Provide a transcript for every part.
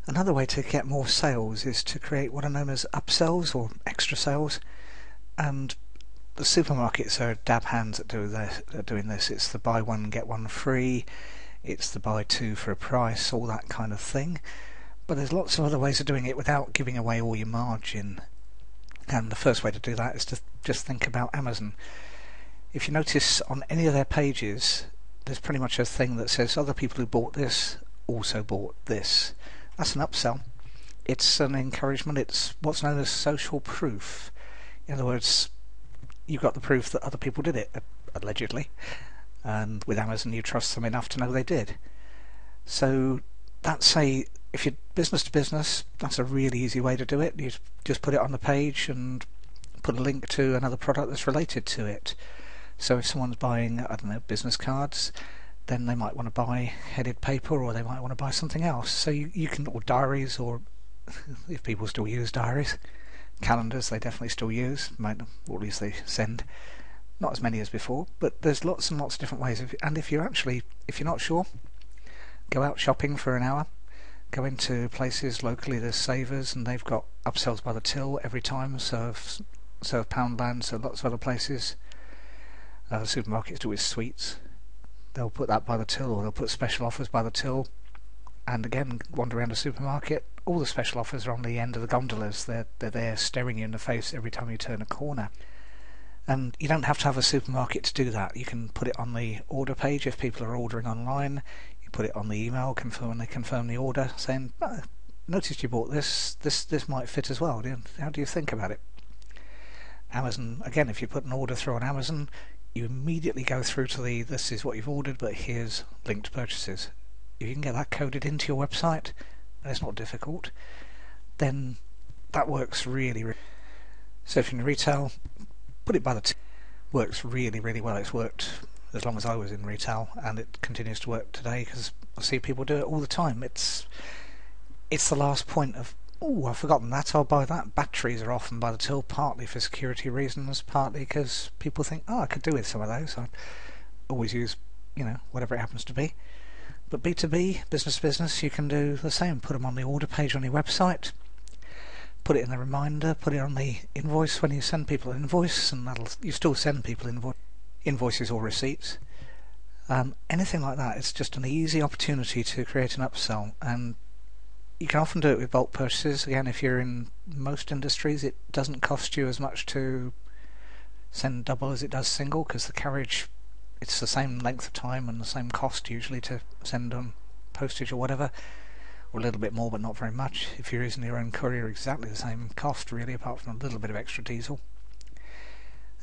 Another way to get more sales is to create what are known as upsells or extra sales, and the supermarkets are dab hands at doing this. It's the buy one get one free, it's the buy two for a price, all that kind of thing. But there's lots of other ways of doing it without giving away all your margin. And the first way to do that is to just think about Amazon. If you notice on any of their pages, there's pretty much a thing that says other people who bought this also bought this. That's an upsell. It's an encouragement. It's what's known as social proof. In other words, you've got the proof that other people did it, allegedly. And with Amazon, you trust them enough to know they did. So that's if you're business to business, that's a really easy way to do it. You just put it on the page and put a link to another product that's related to it. So if someone's buying, I don't know, business cards, then they might want to buy headed paper, or they might want to buy something else. So you can, or diaries, or if people still use diaries, calendars they definitely still use, or at least they send. Not as many as before, but there's lots and lots of different ways. And if you're not sure, go out shopping for an hour. Go into places locally, there's Savers, and they've got upsells by the till every time, serve Poundland, so lots of other places. The supermarkets do with sweets. They'll put that by the till, or they'll put special offers by the till. And again, wander around a supermarket, all the special offers are on the end of the gondolas. They're there staring you in the face every time you turn a corner. And you don't have to have a supermarket to do that. You can put it on the order page if people are ordering online. You put it on the email when they confirm the order, saying, oh, noticed you bought this might fit as well. How do you think about it? Amazon, again, if you put an order through on Amazon, you immediately go through to this is what you've ordered, but here's linked purchases. If you can get that coded into your website, and it's not difficult, then that works really, really. So if you're in retail, put it by the works really, really well. It's worked as long as I was in retail, and it continues to work today because I see people do it all the time. It's the last point of, oh, I've forgotten that, I'll buy that. Batteries are often by the till, partly for security reasons, partly because people think, oh, I could do with some of those. I always use, whatever it happens to be. But B2B, business to business, you can do the same. Put them on the order page on your website. Put it in the reminder, put it on the invoice when you send people an invoice, and you still send people invoices or receipts. Anything like that, it's just an easy opportunity to create an upsell, and you can often do it with bulk purchases. Again, if you're in most industries, it doesn't cost you as much to send double as it does single, because the carriage, it's the same length of time and the same cost usually to send on postage or whatever, or a little bit more but not very much. If you're using your own courier, exactly the same cost really, apart from a little bit of extra diesel.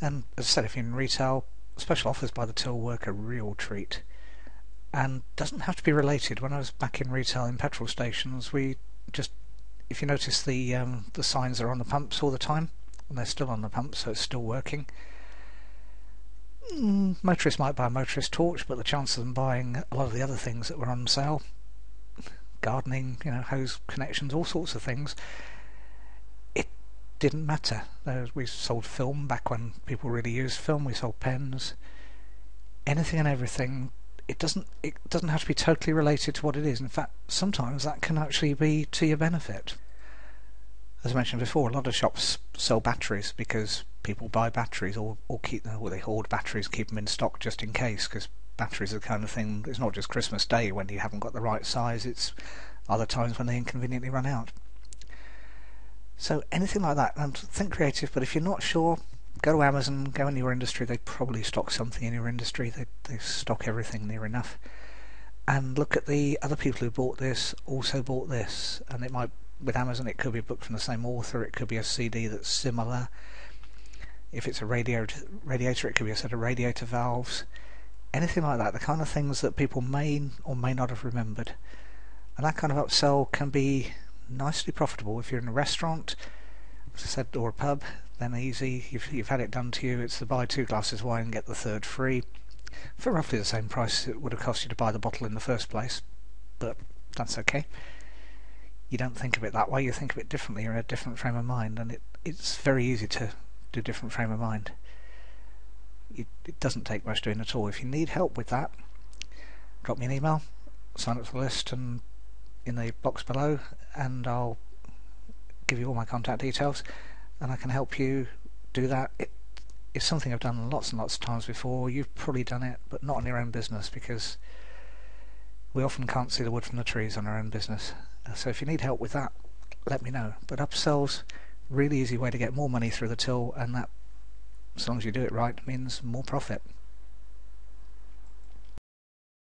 And as I said, if you're in retail, special offers by the till work a real treat, and doesn't have to be related. When I was back in retail in petrol stations, if you notice the signs are on the pumps all the time, and they're still on the pumps, so it's still working. Motorists might buy a motorist torch, but the chances of them buying a lot of the other things that were on sale, gardening, hose connections, all sorts of things, it didn't matter. We sold film back when people really used film. We sold pens, anything and everything. It doesn't have to be totally related to what it is. In fact, sometimes that can actually be to your benefit. As I mentioned before, a lot of shops sell batteries because people buy batteries, or they hoard batteries, keep them in stock just in case, because batteries are the kind of thing, it's not just Christmas Day when you haven't got the right size, it's other times when they inconveniently run out. So anything like that, and think creative, but if you're not sure, go to Amazon, go in your industry, they probably stock something in your industry, they stock everything near enough, and look at the other people who bought this, also bought this. And it might, with Amazon, it could be a book from the same author, it could be a CD that's similar. If it's a radiator, it could be a set of radiator valves. Anything like that, the kind of things that people may or may not have remembered. And that kind of upsell can be nicely profitable. If you're in a restaurant, as I said, or a pub, then easy. You've had it done to you. It's the buy 2 glasses of wine and get the third free, for roughly the same price it would have cost you to buy the bottle in the first place. But that's okay. You don't think of it that way, you think of it differently. You're in a different frame of mind, and it's very easy to do different frame of mind. It doesn't take much doing at all. If you need help with that, drop me an email, sign up to the list, and in the box below, and I'll give you all my contact details, and I can help you do that. It's something I've done lots and lots of times before. You've probably done it, but not in your own business, because we often can't see the wood from the trees on our own business. So if you need help with that, let me know. But upsells, really easy way to get more money through the till, and that, as long as you do it right, means more profit.